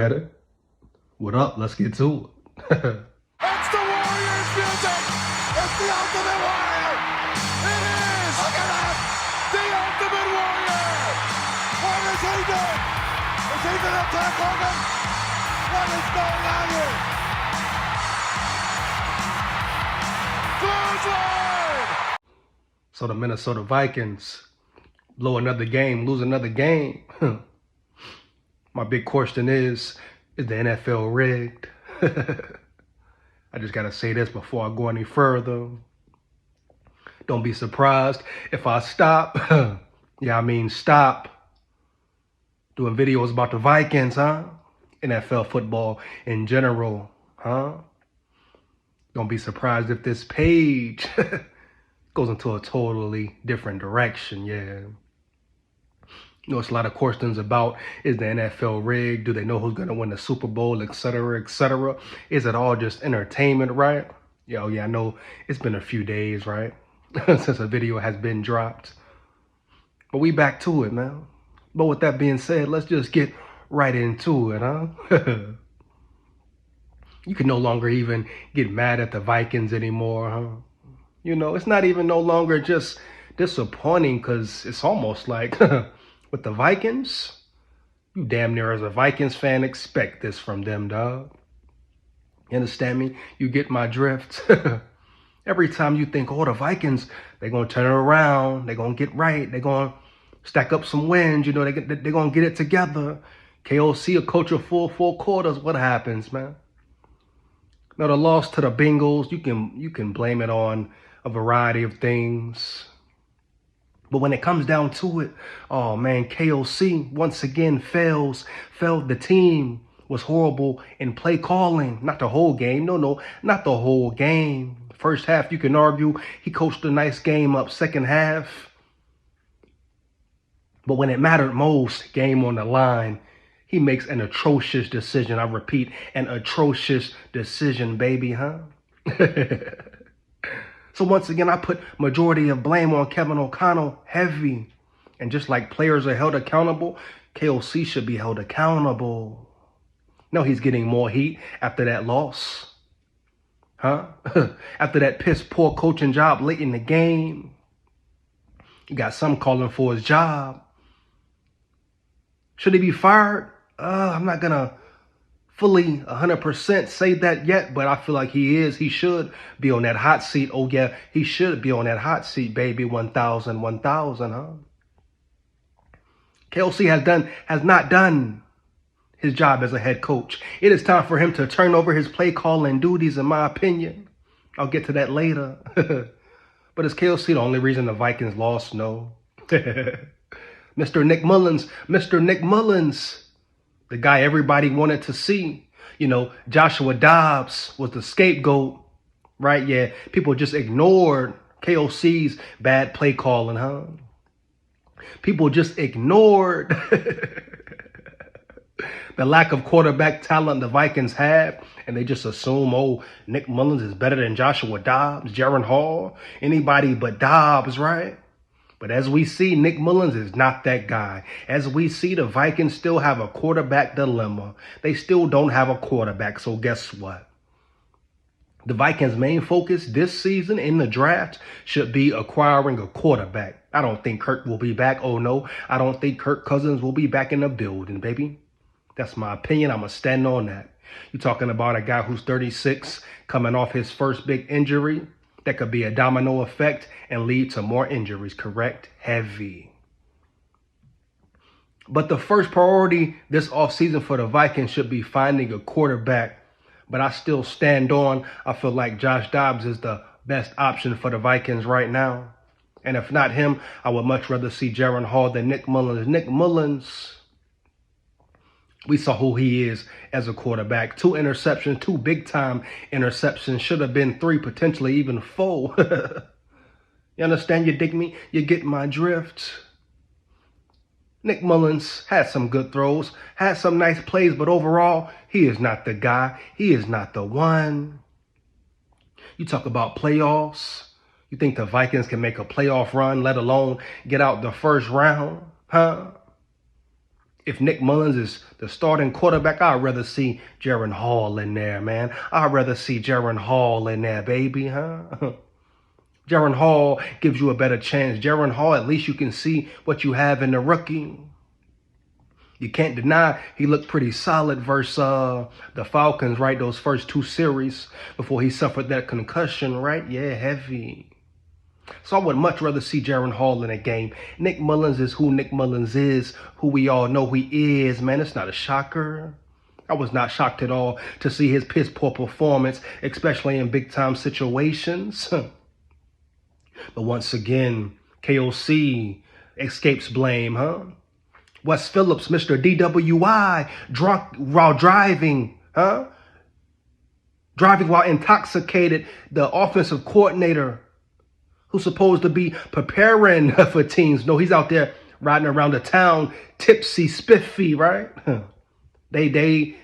better. What up? Let's get to it. It's the Warriors music! It's the Ultimate Warrior! It is! Look at that! The Ultimate Warrior! What is he doing? Is he going to attack Hogan? What is going on here? Clothesline! So the Minnesota Vikings blow another game, lose another game. My big question is the NFL rigged? I just gotta say this before I go any further. Don't be surprised if I stop. Stop doing videos about the Vikings, huh? NFL football in general, huh? Don't be surprised if this page goes into a totally different direction, yeah. You know, it's a lot of questions about, is the NFL rigged? Do they know who's going to win the Super Bowl, et cetera, et cetera? Is it all just entertainment, right? Yeah, I know it's been a few days, right? Since a video has been dropped. But we back to it, man. But with that being said, let's just get right into it, huh? You can no longer even get mad at the Vikings anymore, huh? You know, it's not even no longer just disappointing, because it's almost like with the Vikings, you damn near as a Vikings fan expect this from them, dog. You understand me? You get my drift? Every time you think, oh, the Vikings, they're going to turn it around. They're going to get right. They're going to stack up some wins. You know, they're going to get it together. KOC, a coach of full 4 quarters. What happens, man? Now, the loss to the Bengals, you can blame it on a variety of things. But when it comes down to it, oh man, KOC once again failed. The team was horrible in play calling. Not the whole game. No, not the whole game. First half, you can argue he coached a nice game up. Second half. But when it mattered most, game on the line, he makes an atrocious decision. I repeat, an atrocious decision, baby, huh? So once again, I put majority of blame on Kevin O'Connell, heavy. And just like players are held accountable, KOC should be held accountable. No, he's getting more heat after that loss. Huh? After that piss poor coaching job late in the game. You got some calling for his job. Should he be fired? I'm not going to fully 100% say that yet, but I feel like he is. He should be on that hot seat. Oh, yeah, he should be on that hot seat, baby. 1,000, huh? KOC has not done his job as a head coach. It is time for him to turn over his play calling duties, in my opinion. I'll get to that later. But is KOC the only reason the Vikings lost? No. Mr. Nick Mullins, the guy everybody wanted to see. You know, Joshua Dobbs was the scapegoat, right? Yeah, people just ignored KOC's bad play calling, huh? People just ignored the lack of quarterback talent the Vikings have, and they just assume, oh, Nick Mullins is better than Joshua Dobbs, Jaron Hall, anybody but Dobbs, right? But as we see, Nick Mullins is not that guy. As we see, the Vikings still have a quarterback dilemma. They still don't have a quarterback, so guess what? The Vikings' main focus this season in the draft should be acquiring a quarterback. I don't think Kirk will be back. Oh, no, I don't think Kirk Cousins will be back in the building, baby. That's my opinion. I'm going to stand on that. You're talking about a guy who's 36, coming off his first big injury. That could be a domino effect and lead to more injuries, correct? Heavy. But the first priority this offseason for the Vikings should be finding a quarterback. But I still stand on, I feel like Josh Dobbs is the best option for the Vikings right now. And if not him, I would much rather see Jaron Hall than Nick Mullins. Nick Mullins, we saw who he is as a quarterback. 2 interceptions, 2 big-time interceptions. Should have been 3, potentially even 4. You understand? You dig me? You get my drift? Nick Mullins had some good throws, had some nice plays, but overall, he is not the guy. He is not the one. You talk about playoffs. You think the Vikings can make a playoff run, let alone get out the first round? Huh? If Nick Mullins is the starting quarterback, I'd rather see Jaron Hall in there, man. I'd rather see Jaron Hall in there, baby, huh? Jaron Hall gives you a better chance. Jaron Hall, at least you can see what you have in the rookie. You can't deny he looked pretty solid versus the Falcons, right? Those first 2 series before he suffered that concussion, right? Yeah, heavy. So I would much rather see Jaron Hall in a game. Nick Mullins is who Nick Mullins is, who we all know he is, man. It's not a shocker. I was not shocked at all to see his piss poor performance, especially in big time situations. But once again, KOC escapes blame, huh? Wes Phillips, Mr. DWI, drunk while driving, huh? Driving while intoxicated, the offensive coordinator who's supposed to be preparing for teams. No, he's out there riding around the town, tipsy, spiffy, right? They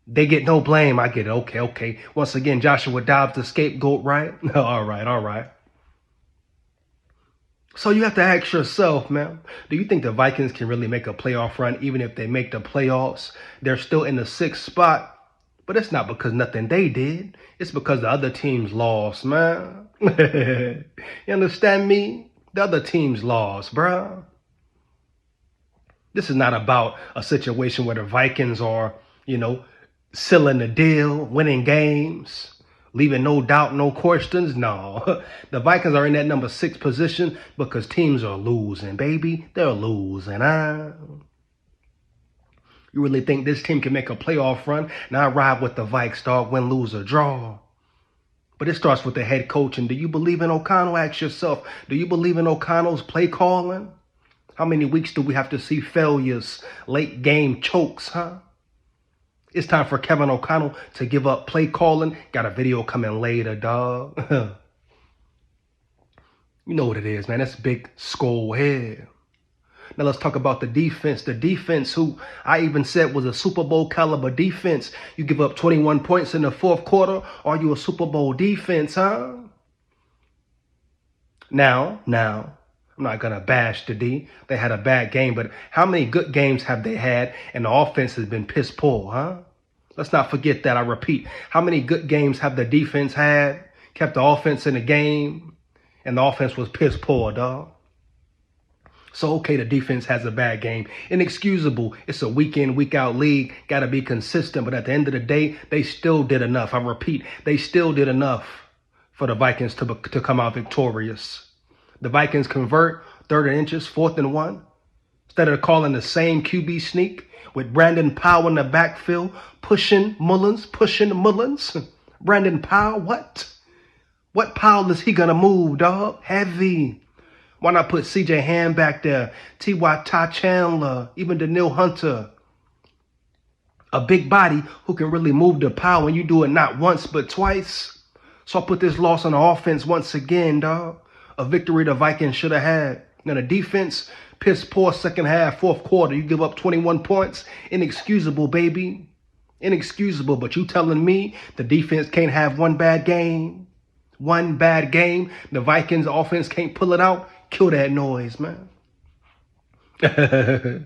get no blame. I get it. Okay. Once again, Joshua Dobbs, the scapegoat, right? All right. So you have to ask yourself, man, do you think the Vikings can really make a playoff run even if they make the playoffs? They're still in the 6th spot, but it's not because nothing they did. It's because the other teams lost, man. You understand me? The other teams lost, bruh. This is not about a situation where the Vikings are, sealing the deal, winning games, leaving no doubt, no questions. No, the Vikings are in that number 6 position because teams are losing, baby. They're losing. You really think this team can make a playoff run? Now I ride with the Vikes, dog, win, lose, or draw. But it starts with the head coach. And do you believe in O'Connell? Ask yourself, do you believe in O'Connell's play calling? How many weeks do we have to see failures, late game chokes, huh? It's time for Kevin O'Connell to give up play calling. Got a video coming later, dog. You know what it is, man. That's big SKOL here. Now let's talk about the defense. The defense, who I even said was a Super Bowl caliber defense. You give up 21 points in the 4th quarter. Are you a Super Bowl defense, huh? Now, I'm not going to bash the D. They had a bad game, but how many good games have they had and the offense has been piss poor, huh? Let's not forget that. I repeat, how many good games have the defense had, kept the offense in the game, and the offense was piss poor, dog? So, okay, the defense has a bad game. Inexcusable. It's a week in, week out league. Got to be consistent. But at the end of the day, they still did enough. I repeat, they still did enough for the Vikings to come out victorious. The Vikings convert 3rd and inches, 4th and 1. Instead of calling the same QB sneak with Brandon Powell in the backfield, pushing Mullins. Brandon Powell, what? What Powell is he going to move, dog? Heavy. Why not put C.J. Ham back there, Ty Chandler, even Daniil Hunter? A big body who can really move the power, and you do it not once but twice. So I put this loss on the offense once again, dog. A victory the Vikings should have had. Now the defense, piss poor second half, 4th quarter. You give up 21 points. Inexcusable, baby. Inexcusable. But you telling me the defense can't have one bad game? One bad game? The Vikings offense can't pull it out? Kill that noise, man. They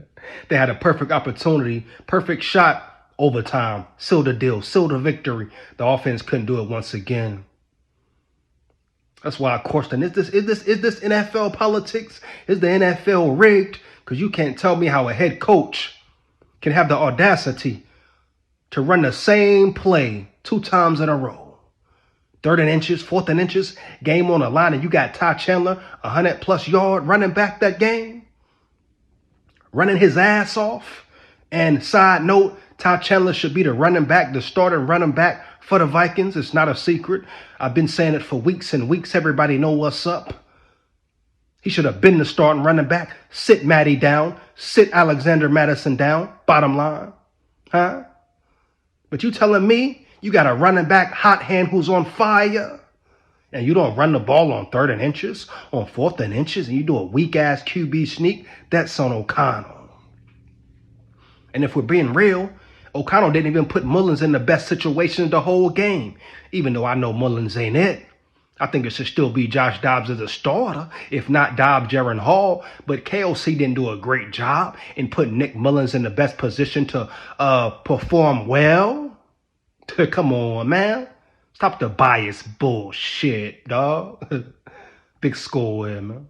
had a perfect opportunity, perfect shot, overtime, seal the deal, seal the victory. The offense couldn't do it once again. That's why I question, is this NFL politics? Is the NFL rigged? Because you can't tell me how a head coach can have the audacity to run the same play 2 times in a row. 3rd and inches, 4th and inches, game on the line, and you got Ty Chandler, 100+ yard running back that game, running his ass off. And side note, Ty Chandler should be the running back, the starting running back for the Vikings. It's not a secret. I've been saying it for weeks and weeks. Everybody know what's up. He should have been the starting running back. Sit Matty down. Sit Alexander Madison down. Bottom line. Huh? But you telling me you got a running back hot hand who's on fire, and you don't run the ball on 3rd and inches, on 4th and inches, and you do a weak-ass QB sneak? That's on O'Connell. And if we're being real, O'Connell didn't even put Mullins in the best situation the whole game. Even though I know Mullins ain't it. I think it should still be Josh Dobbs as a starter, if not Dobbs, Jaron Hall. But KOC didn't do a great job in putting Nick Mullins in the best position to perform well. Come on, man. Stop the bias bullshit, dog. Big score here, man.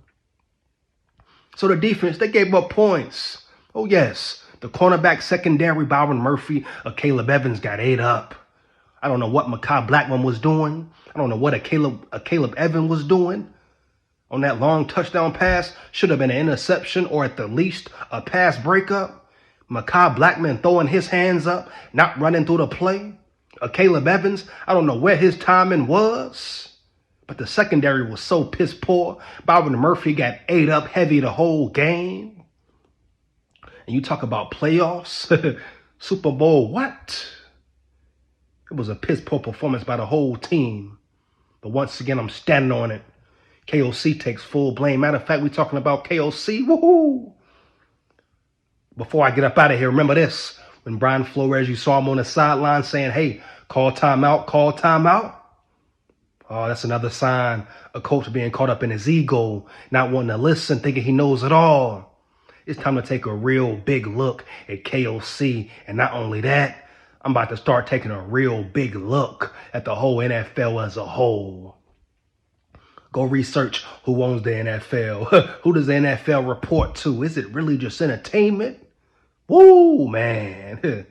So the defense, they gave up points. Oh, yes. The cornerback secondary, Byron Murphy, Caleb Evans got ate up. I don't know what Mekhi Blackman was doing. I don't know what a Caleb Evans was doing on that long touchdown pass. Should have been an interception or at the least a pass breakup. Mekhi Blackman throwing his hands up, not running through the play. Caleb Evans, I don't know where his timing was. But the secondary was so piss poor. Byron Murphy got ate up heavy the whole game. And you talk about playoffs, Super Bowl, what? It was a piss poor performance by the whole team. But once again, I'm standing on it. KOC takes full blame. Matter of fact, we're talking about KOC. Woohoo! Before I get up out of here, remember this. When Brian Flores, you saw him on the sideline saying, hey, call timeout, call timeout. Oh, that's another sign of coach being caught up in his ego, not wanting to listen, thinking he knows it all. It's time to take a real big look at KOC. And not only that, I'm about to start taking a real big look at the whole NFL as a whole. Go research who owns the NFL. Who does the NFL report to? Is it really just entertainment? Woo, man.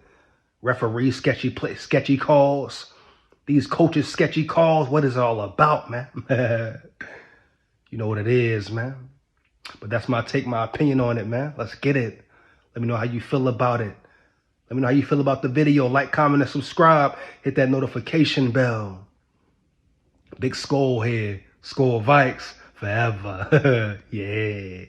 Referees, sketchy calls. These coaches, sketchy calls. What is it all about, man? You know what it is, man. But that's my opinion on it, man. Let's get it. Let me know how you feel about it. Let me know how you feel about the video. Like, comment, and subscribe. Hit that notification bell. Big SKOL here. SKOL Vikes forever. Yeah.